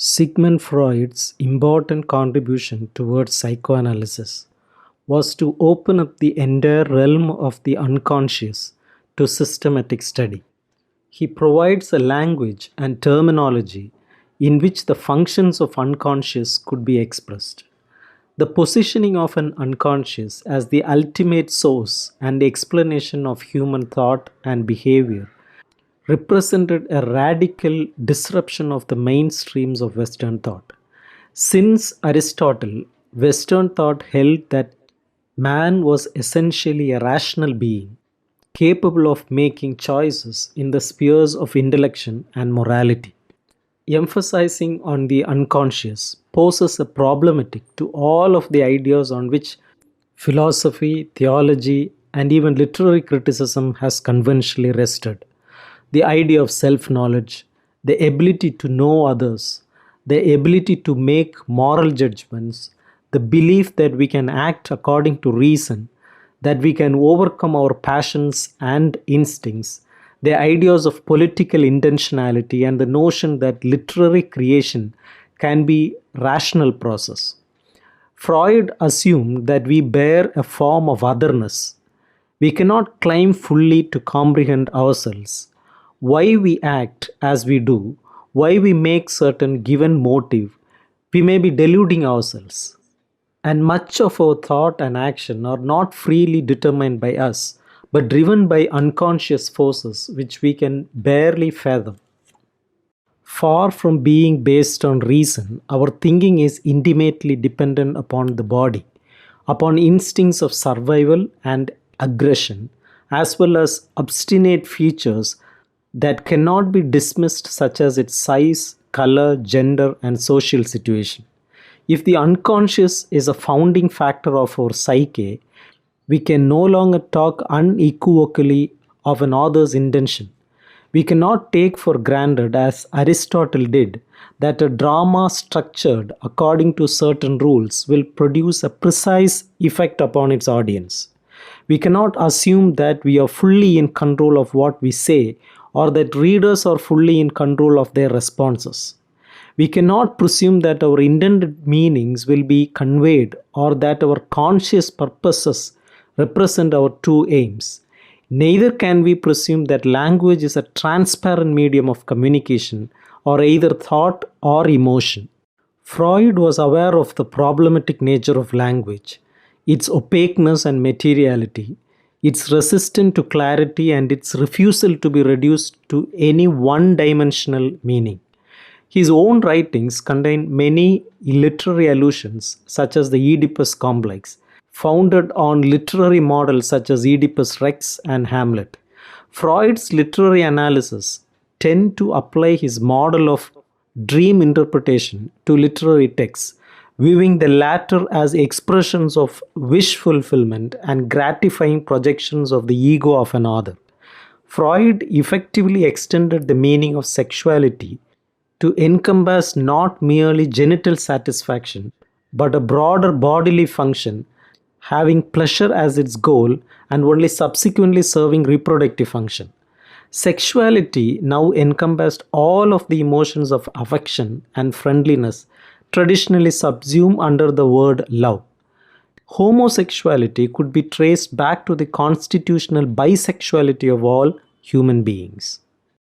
Sigmund Freud's important contribution towards psychoanalysis was to open up the entire realm of the unconscious to systematic study. He provides a language and terminology in which the functions of unconscious could be expressed. The positioning of an unconscious as the ultimate source and explanation of human thought and behavior represented a radical disruption of the mainstreams of Western thought. Since Aristotle, Western thought held that man was essentially a rational being, capable of making choices in the spheres of intellection and morality. Emphasizing on the unconscious poses a problematic to all of the ideas on which philosophy, theology, and even literary criticism has conventionally rested. The idea of self knowledge, the ability to know others, the ability to make moral judgments, the belief that we can act according to reason, that we can overcome our passions and instincts, the ideas of political intentionality, and the notion that literary creation can be rational process. Freud assumed that we bear a form of otherness. We cannot claim fully to comprehend ourselves, why we act as we do, why we make certain given motive. We may be deluding ourselves. And much of our thought and action are not freely determined by us, but driven by unconscious forces which we can barely fathom. Far from being based on reason, our thinking is intimately dependent upon the body, upon instincts of survival and aggression, as well as obstinate features that cannot be dismissed, such as its size, color, gender, and social situation. If the unconscious is a founding factor of our psyche, we can no longer talk unequivocally of an author's intention. We cannot take for granted, as Aristotle did, that a drama structured according to certain rules will produce a precise effect upon its audience. We cannot assume that we are fully in control of what we say or that readers are fully in control of their responses. We cannot presume that our intended meanings will be conveyed or that our conscious purposes represent our true aims. Neither can we presume that language is a transparent medium of communication or either thought or emotion. Freud was aware of the problematic nature of language, its opaqueness and materiality, its resistance to clarity, and its refusal to be reduced to any one-dimensional meaning. His own writings contain many literary allusions, such as the Oedipus complex, founded on literary models such as Oedipus Rex and Hamlet. Freud's literary analysis tend to apply his model of dream interpretation to literary texts, viewing the latter as expressions of wish fulfillment and gratifying projections of the ego of an author. Freud effectively extended the meaning of sexuality to encompass not merely genital satisfaction, but a broader bodily function, having pleasure as its goal and only subsequently serving reproductive function. Sexuality now encompassed all of the emotions of affection and friendliness traditionally subsumed under the word love. Homosexuality could be traced back to the constitutional bisexuality of all human beings.